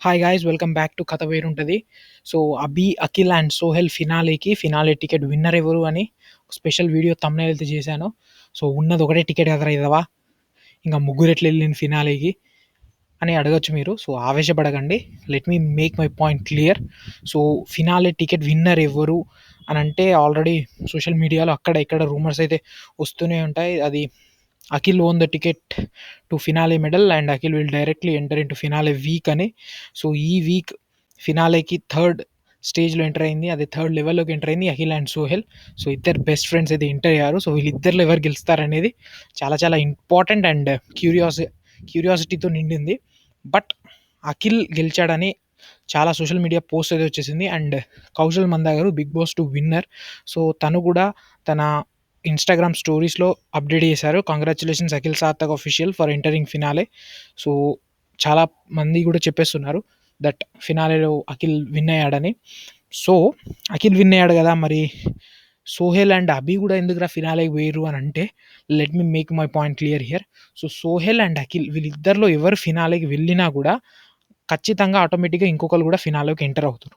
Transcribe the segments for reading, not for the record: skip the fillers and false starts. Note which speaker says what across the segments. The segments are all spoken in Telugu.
Speaker 1: Hi guys welcome back to కథ వేరుంటది. So, Abhi, Akhil and Sohel finale ticket winner ఎవరు అని స్పెషల్ వీడియో థంబ్‌నెయిల్ అయితే చేశాను. సో, ఉన్నది ఒకటే టికెట్ కదరా ఎదవా! ఇంక ముగ్గురు ఎట్లా ఎళ్ళిండ్రు ఫినాలేకి అని అడగొచ్చు మీరు. సో, ఆవేశపడకండి. Let me make my point clear. So, finale ticket winner ఎవరు అనంటే ఆల్రెడీ సోషల్ మీడియాలో అక్కడ ఇక్కడ రూమర్స్ అయితే వస్తూనే ఉంటాయి. అది Akhil own the ticket to finale medal and Akhil will directly enter into finale week అని. సో ఈ వీక్ ఫినాలేకి థర్డ్ స్టేజ్లో ఎంటర్ అయింది, అదే థర్డ్ లెవెల్లోకి ఎంటర్ అయింది అఖిల్ అండ్ సోహెల్. సో ఇద్దరు బెస్ట్ ఫ్రెండ్స్ అయితే ఎంటర్ అయ్యారు. సో వీళ్ళిద్దరిలో ఎవరు గెలుస్తారనేది చాలా చాలా ఇంపార్టెంట్ అండ్ క్యూరియాసిటీతో నిండింది. బట్ అఖిల్ గెలిచాడని చాలా సోషల్ మీడియా పోస్ట్ అయితే వచ్చేసింది. అండ్ కౌశల్ మందా గారు బిగ్ బాస్ 2 విన్నర్. సో తను కూడా తన ఇన్‌స్టాగ్రామ్ స్టోరీస్‌లో అప్డేట్ చేశారు. Congratulations Akhil Sarthak official for entering finale. So, చాలా మంది కూడా చెప్పేస్తున్నారు దట్ ఫినాలేలో అఖిల్ విన్ అయ్యాడని. సో, అఖిల్ విన్ అయ్యాడు కదా! మరి సోహెల్ అండ్ అభి కూడా ఎందుకురా ఫినాలేకి పోయిర్రు అని అంటే, let me make my point clear here. So, Sohel and Akhil వీళ్ళిద్దరిలో ఎవరు ఫినాలేకి వెళ్ళినా కూడా ఖచ్చితంగా ఆటోమేటిక్‌గా ఇంకొకళ్ళు కూడా ఫినాలేకి ఎంటర్ అవుతారు.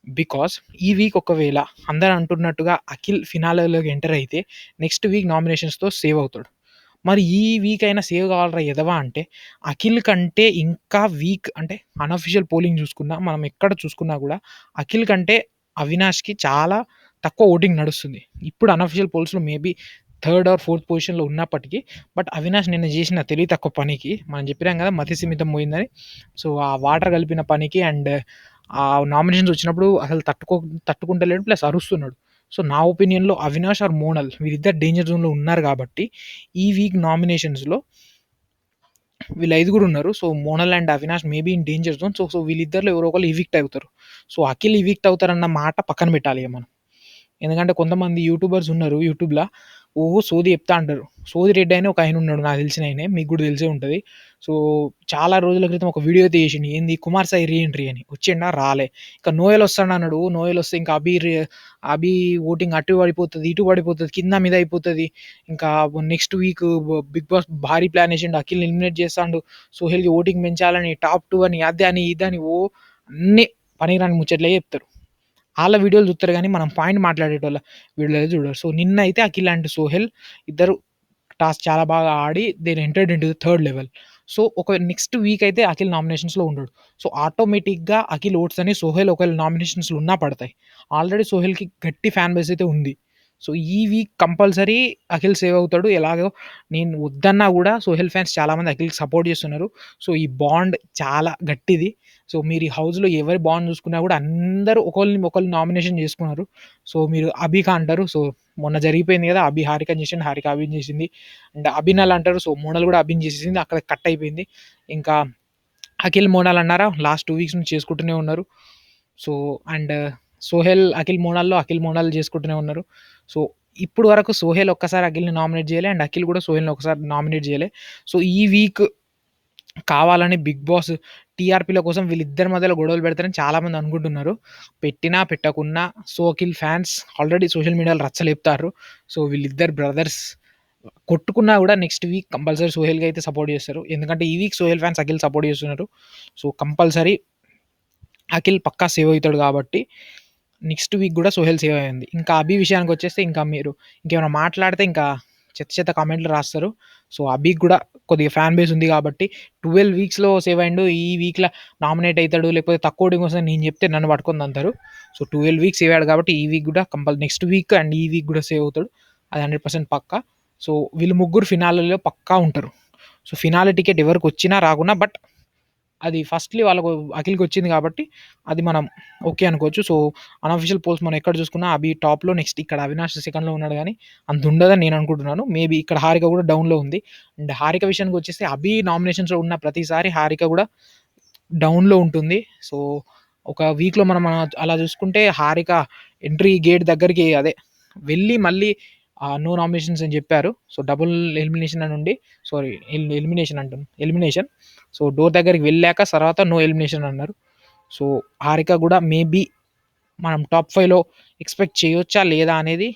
Speaker 1: బికాస్ ఈ వీక్ ఒకవేళ అందరూ అంటున్నట్టుగా అఖిల్ ఫినాలేలోకి ఎంటర్ అయితే నెక్స్ట్ వీక్ నామినేషన్స్‌తో సేవ్ అవుతాడు. మరి ఈ వీక్ అయినా సేవ్ కావాలిరా ఎదవా అంటే అఖిల్ కంటే ఇంకా వీక్ అంటే అన్‌అఫీషియల్ పోలింగ్ చూసుకున్నా, మనం ఎక్కడ చూసుకున్నా కూడా అఖిల్ కంటే అవినాష్‌కి చాలా తక్కువ ఓటింగ్ నడుస్తుంది. ఇప్పుడు అన్‌అఫీషియల్ పోల్స్‌లో మేబీ థర్డ్ ఆర్ ఫోర్త్ పొజిషన్‌లో ఉన్నప్పటికీ బట్ అవినాష్ నిన్న చేసిన తెలివి తక్కువ పనికి మనం చెప్పినాం కదా! మతి స్థిమితం పోయిందని. సో, ఆ వాటర్ కలిపిన పనికి అండ్ ఆ నామినేషన్స్ వచ్చినప్పుడు అసలు తట్టుకుంటలేడు ప్లస్ అరుస్తున్నాడు. సో, నా ఒపీనియన్‌లో అవినాష్ ఆర్ మోనల్ వీళ్ళిద్దరు డేంజర్ జోన్‌లో ఉన్నారు కాబట్టి ఈ వీక్ నామినేషన్స్‌లో వీళ్ళు ఐదుగురు ఉన్నారు. So, Monal and Avinash maybe in danger zone. So, వీళ్ళిద్దరిలో ఎవరో ఒకళ్ళు ఈవిక్ట్ అవుతారు. సో, అఖిల్ ఈవిక్ట్ అవుతారన్న మాట పక్కన పెట్టాలి ఇగ మనం. ఎందుకంటే కొంతమంది యూట్యూబర్స్ ఉన్నారు యూట్యూబ్‌ల సోది చెప్తా అంటారు. సోది రెడ్డి అని ఒక ఆయన ఉన్నాడు నాకు తెలిసిన ఆయనే. మీకు కూడా తెలిసే ఉంటది. సో, చాలా రోజుల క్రితం ఒక వీడియో అయితే చేసిండు. ఏంది 'కుమార్ సాయి రీ ఎంట్రీ' అని. వచ్చిండా? రాలే. ఇంకా నోయల్ వస్తాడన్నాడు. నోయల్ వస్తే ఇంకా అభి ఓటింగ్ అటు పడిపోతది, ఇటు పడిపోతది, కింద మీద అయిపోతది. ఇంకా నెక్స్ట్ వీక్ బిగ్ బాస్ భారీ ప్లాన్ ఏసిండు. అఖిల్‌ని ఎలిమినేట్ చేస్తాండు. సోహెల్‌కి ఓటింగ్ పెంచాలని టాప్ 2 అని అదని ఇదని అన్నీ పనికిరాని ముచ్చట్లే చెప్తారు. ఆళ్ళ వీడియోలు చూత్తరు గానీ, మనం పాయింట్ మాట్లాడేటోళ్ళ వీడియోలైతే చూడరు. సో, నిన్నైతే అఖిల్ అండ్ సోహెల్ ఇద్దరు టాస్క్ చాలా బాగా ఆడి they entered into the third level. So, next week అయితే అఖిల్ నామినేషన్స్‌లో ఉండడు. సో, ఆటోమేటిక్‌గా అఖిల్ ఓట్స్ అని సోహెల్ ఒకవేళ నామినేషన్స్‌లో ఉన్నా పడతాయి. ఆల్రెడీ సోహెల్‌కి గట్టి ఫ్యాన్ బేస్ అయితే ఉంది. సో, ఈ వీక్ కంపల్సరీ అఖిల్ సేవ్ అవుతాడు. ఎలాగో నేను వద్దన్నా గూడా సోహెల్ ఫ్యాన్స్ చాలామంది అఖిల్‌కి సపోర్ట్ చేస్తున్నారు. సో, ఈ బాండ్ చాలా గట్టిది. సో, మీరు ఈ హౌస్‌లో ఎవరి బాండ్ చూసుకున్నా గూడా అందరూ ఒకళ్ళు నామినేషన్ చేసుకున్నారు. సో, మీరు అభిక అంటారు. సో, మొన్న జరిగిపోయింది గదా! అభి హారికని చేసిండు. హారిక అభిని చేసింది. అండ్ అభినల్ అంటారు. సో, మోనల్ గూడా అభిని చేసేసింది. అక్కడ కట్ అయిపోయింది. ఇంకా అఖిల్, మోనాల్ అన్నారా లాస్ట్ 2 వీక్స్ నుంచి చేసుకుంటూనే ఉన్నారు. సో, అండ్ సోహెల్, అఖిల్, మోనాల్‌లో అఖిల్, మోనాల్ చేసుకుంటూనే ఉన్నారు. సో, ఇప్పుడు వరకు సోహెల్ ఒక్కసారి అఖిల్‌ని నామినేట్ చేయలే. అండ్ అఖిల్ కూడా సోహెల్‌ని ఒకసారి నామినేట్ చేయలే. సో, ఈ వీక్ కావాలని బిగ్ బాస్ టీఆర్‌పీల కోసం వీళ్ళిద్దరి మధ్యలో గొడవలు పెడతారని చాలామంది అనుకుంటున్నారు. పెట్టినా, పెట్టకున్నా so Akhil fans already social మీడియాలో రచ్చ లేపుతార్రు. సో, వీళ్ళిద్దరు బ్రదర్స్ కొట్టుకున్నా గూడా నెక్స్ట్ వీక్ కంపల్సరీ సోహెల్‌కి అయితే సపోర్ట్ చేస్తారు. ఎందుకంటే ఈ week Sohel fans Akhil support చేస్తున్నారు. సో, కంపల్సరీ అఖిల్ పక్కా సేవ్ అయితాడు కాబట్టి నెక్స్ట్ వీక్ గూడా సోహెల్ సేవ్ అయింది. ఇంకా అభి విషయానికొచ్చేస్తే ఇంకా మీరు ఇంకేమైనా మాట్లాడితే ఇంకా చెత్త చెత్త కామెంట్లు రాస్తారు. సో, అభికి గూడా కొద్దిగా ఫ్యాన్ బేస్ ఉంది కాబట్టి 12 వీక్స్‌లో సేవ్ అయిండు. ఈ వీక్‌ల నామినేట్ అయితాడు. లేకపోతే తక్కువ ఓటింగ్ వస్తదని నేను చెప్తే నన్ను పట్టుకొని తంతారు. సో, 12 వీక్స్ సేవ్ అయ్యాడు కాబట్టి ఈ వీక్ గూడా నెక్స్ట్ వీక్ అండ్ ఈ వీక్ గూడా సేవ్ అవుతాడు. అది 100% పక్కా. సో, వీళ్ళు ముగ్గురు ఫినాలేలో పక్కా ఉంటారు. సో, ఫినాలే టికెట్ ఎవరికొచ్చినా రాకున్నా బట్ అది ఫస్ట్‌లీ వాళ్ళకు అఖిల్‌కొచ్చింది కాబట్టి అది మనం ఓకే అనుకోవచ్చు. సో, అన్‌అఫీషియల్ పోల్స్ మనం ఎక్కడ చూసుకున్నా అభి టాప్‌లో నెక్స్ట్ ఇక్కడ అవినాష్ సెకండ్‌లో ఉన్నాడు గానీ అంత ఉండదని నేను అనుకుంటున్నాను. మేబీ ఇక్కడ హారిక కూడా డౌన్‌లో ఉంది. అండ్ హారిక విషయానికొచ్చేస్తే అభి నామినేషన్స్‌లో ఉన్న ప్రతిసారి హారిక కూడా డౌన్‌లో ఉంటుంది. సో, ఒక వీక్‌లో మనం అలా చూసుకుంటే హారిక ఎంట్రీ గేట్ దగ్గరికి అదే వెళ్ళి మళ్ళీ నో నామినేషన్స్ అని చెప్పారు. సో, డబుల్ ఎలిమినేషన్ అని ఉండి సారీ ఎలిమినేషన్ అంటున్నా. ఎలిమినేషన్. సో, డోర్ దగ్గరికి వెళ్ళాక తర్వాత నో ఎలిమినేషన్ అన్నారు. సో, హారిక కూడా మేబీ మనం టాప్ 5లో ఎక్స్‌పెక్ట్ చేయొచ్చా? లేదా? అనేది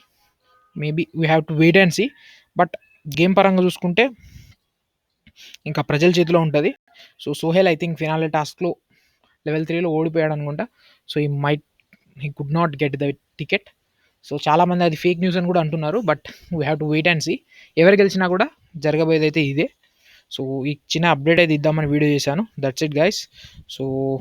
Speaker 1: maybe we have to wait and see. But game పరంగా చూసుకుంటే ఇంకా ప్రజల చేతిలో ఉంటది. So, Sohel I think finale టాస్క్‌లో లెవెల్ 3లో ఓడిపోయాడు అనుకుంటా. So, he could not get the ticket. So, చాలామంది అది ఫేక్ న్యూస్ అని కూడా అంటున్నారు. But we have to wait and see. ఎవరు గెలిచినా కూడా జరగబోయేదైతే ఇదే. సో, ఈ చిన్న అప్డేట్ అయితే ఇద్దామని వీడియో చేశాను. That's it guys. సో